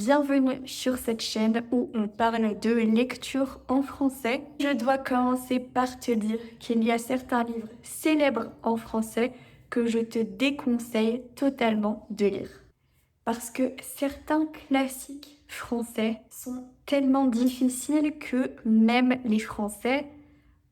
Bienvenue sur cette chaîne où on parle de lecture en français. Je dois commencer par te dire qu'il y a certains livres célèbres en français que je te déconseille totalement de lire. Parce que certains classiques français sont tellement difficiles que même les Français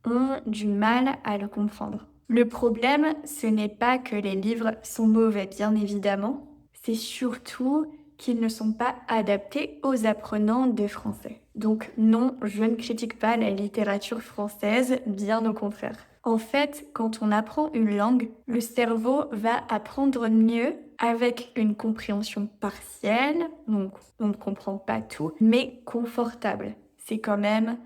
ont du mal à le comprendre. Le problème, ce n'est pas que les livres sont mauvais, bien évidemment, c'est surtout qu'ils ne sont pas adaptés aux apprenants de français. Donc non, je ne critique pas la littérature française, bien au contraire. En fait, quand on apprend une langue, le cerveau va apprendre mieux avec une compréhension partielle, donc on ne comprend pas tout, mais confortable. C'est quand même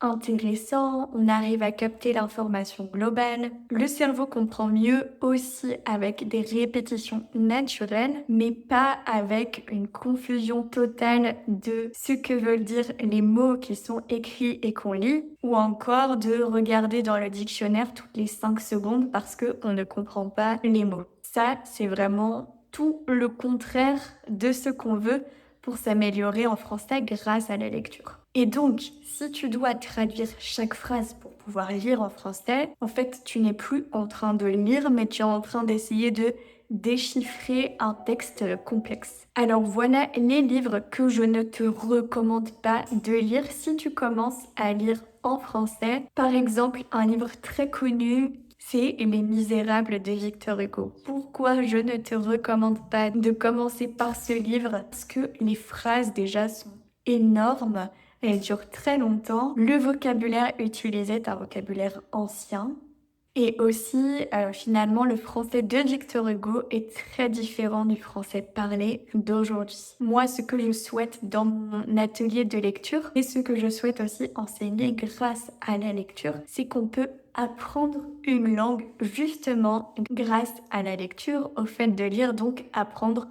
intéressant, on arrive à capter l'information globale. Le cerveau comprend mieux aussi avec des répétitions naturelles, mais pas avec une confusion totale de ce que veulent dire les mots qui sont écrits et qu'on lit, ou encore de regarder dans le dictionnaire toutes les 5 secondes parce qu'on ne comprend pas les mots. Ça, c'est vraiment tout le contraire de ce qu'on veut pour s'améliorer en français grâce à la lecture. Et donc, si tu dois traduire chaque phrase pour pouvoir lire en français, en fait, tu n'es plus en train de lire, mais tu es en train d'essayer de déchiffrer un texte complexe. Alors voilà les livres que je ne te recommande pas de lire si tu commences à lire en français. Par exemple, un livre très connu, c'est Les Misérables de Victor Hugo. Pourquoi je ne te recommande pas de commencer par ce livre? Parce que les phrases déjà sont énormes, elles durent très longtemps. Le vocabulaire utilisé est un vocabulaire ancien. Et aussi, finalement, le français de Victor Hugo est très différent du français parlé d'aujourd'hui. Moi, ce que je souhaite dans mon atelier de lecture et ce que je souhaite aussi enseigner grâce à la lecture, c'est qu'on peut apprendre une langue justement grâce à la lecture, au fait de lire, donc apprendre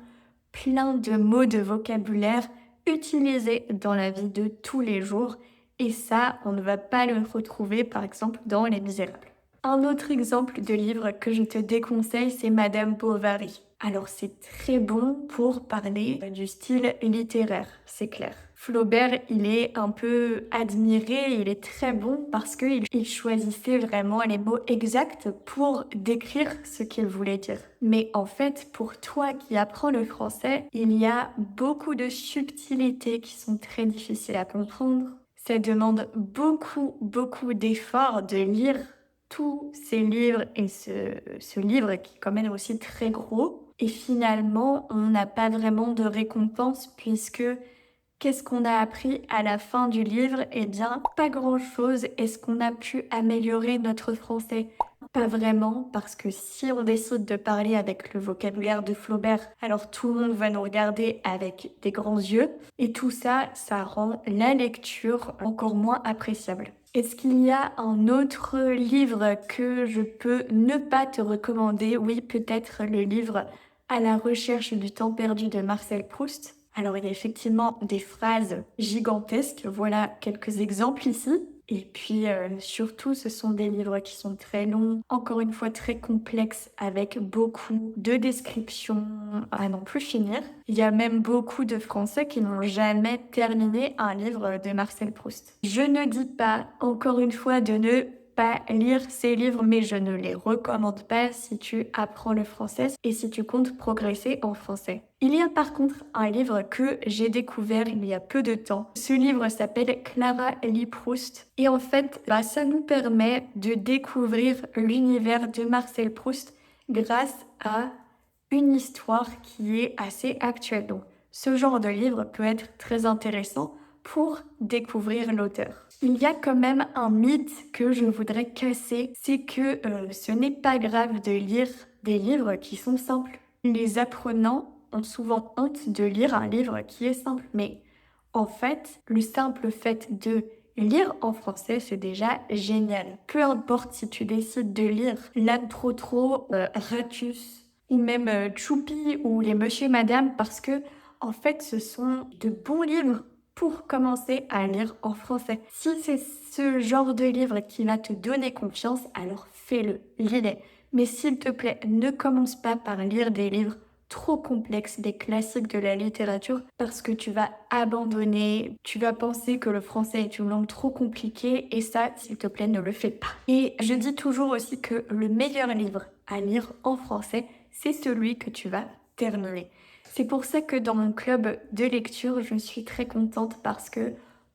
plein de mots de vocabulaire utilisés dans la vie de tous les jours. Et ça, on ne va pas le retrouver, par exemple, dans Les Misérables. Un autre exemple de livre que je te déconseille, c'est Madame Bovary. Alors c'est très bon pour parler du style littéraire, c'est clair. Flaubert, il est un peu admiré, il est très bon parce qu'il choisissait vraiment les mots exacts pour décrire ce qu'il voulait dire. Mais en fait, pour toi qui apprends le français, il y a beaucoup de subtilités qui sont très difficiles à comprendre. Ça demande beaucoup d'efforts de lire tous ces livres et ce livre qui est quand même aussi très gros. Et finalement, on n'a pas vraiment de récompense puisque qu'est-ce qu'on a appris à la fin du livre? Eh bien, pas grand-chose. Est-ce qu'on a pu améliorer notre français? Pas vraiment, parce que si on décide de parler avec le vocabulaire de Flaubert, alors tout le monde va nous regarder avec des grands yeux. Et tout ça, ça rend la lecture encore moins appréciable. Est-ce qu'il y a un autre livre que je peux ne pas te recommander? Oui, peut-être le livre À la recherche du temps perdu de Marcel Proust. Alors, il y a effectivement des phrases gigantesques. Voilà quelques exemples ici. Et puis, surtout, ce sont des livres qui sont très longs, encore une fois très complexes, avec beaucoup de descriptions à n'en plus finir. Il y a même beaucoup de Français qui n'ont jamais terminé un livre de Marcel Proust. Je ne dis pas, encore une fois, de ne pas lire ces livres, mais je ne les recommande pas si tu apprends le français et si tu comptes progresser en français. Il y a par contre un livre que j'ai découvert il y a peu de temps. Ce livre s'appelle Clara lit Proust et en fait, ça nous permet de découvrir l'univers de Marcel Proust grâce à une histoire qui est assez actuelle. Donc, ce genre de livre peut être très intéressant pour découvrir l'auteur. Il y a quand même un mythe que je voudrais casser, c'est que ce n'est pas grave de lire des livres qui sont simples. Les apprenants ont souvent honte de lire un livre qui est simple, mais en fait, le simple fait de lire en français, c'est déjà génial. Peu importe si tu décides de lire L'âne trop trop, Ratus, ou même Choupi ou Les Monsieur et Madame, parce que en fait, ce sont de bons livres pour commencer à lire en français. Si c'est ce genre de livre qui va te donner confiance, alors fais-le, lis-les. Mais s'il te plaît, ne commence pas par lire des livres trop complexes, des classiques de la littérature, parce que tu vas abandonner, tu vas penser que le français est une langue trop compliquée, et ça, s'il te plaît, ne le fais pas. Et je dis toujours aussi que le meilleur livre à lire en français, c'est celui que tu vas terminer. C'est pour ça que dans mon club de lecture, je suis très contente parce que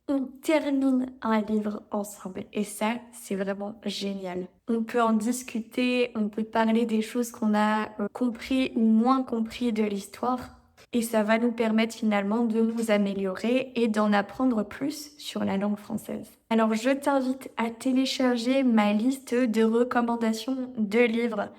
on termine un livre ensemble et ça, c'est vraiment génial. On peut en discuter, on peut parler des choses qu'on a compris ou moins compris de l'histoire et ça va nous permettre finalement de nous améliorer et d'en apprendre plus sur la langue française. Alors je t'invite à télécharger ma liste de recommandations de livres.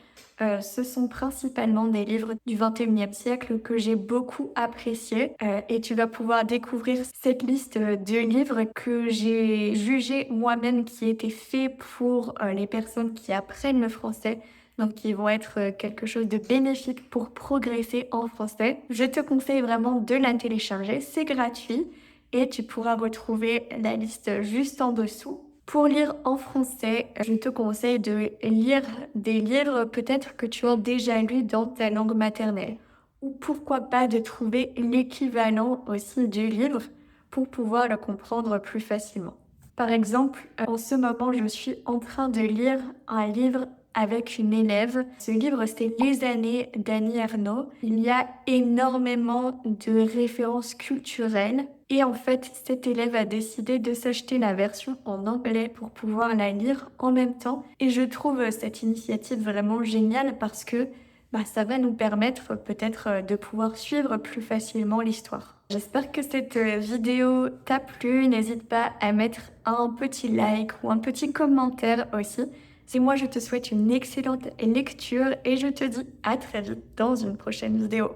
Ce sont principalement des livres du 21e siècle que j'ai beaucoup appréciés et tu vas pouvoir découvrir cette liste de livres que j'ai jugé moi-même qui étaient faits pour les personnes qui apprennent le français, donc qui vont être quelque chose de bénéfique pour progresser en français. Je te conseille vraiment de la télécharger, c'est gratuit et tu pourras retrouver la liste juste en dessous. Pour lire en français, je te conseille de lire des livres peut-être que tu as déjà lus dans ta langue maternelle. Ou pourquoi pas de trouver l'équivalent aussi du livre pour pouvoir le comprendre plus facilement. Par exemple, en ce moment, je suis en train de lire un livre avec une élève. Ce livre, c'est Les années d'Annie Ernaux. Il y a énormément de références culturelles. Et en fait, cette élève a décidé de s'acheter la version en anglais pour pouvoir la lire en même temps. Et je trouve cette initiative vraiment géniale parce que ça va nous permettre peut-être de pouvoir suivre plus facilement l'histoire. J'espère que cette vidéo t'a plu. N'hésite pas à mettre un petit like ou un petit commentaire aussi. Et moi, je te souhaite une excellente lecture et je te dis à très vite dans une prochaine vidéo.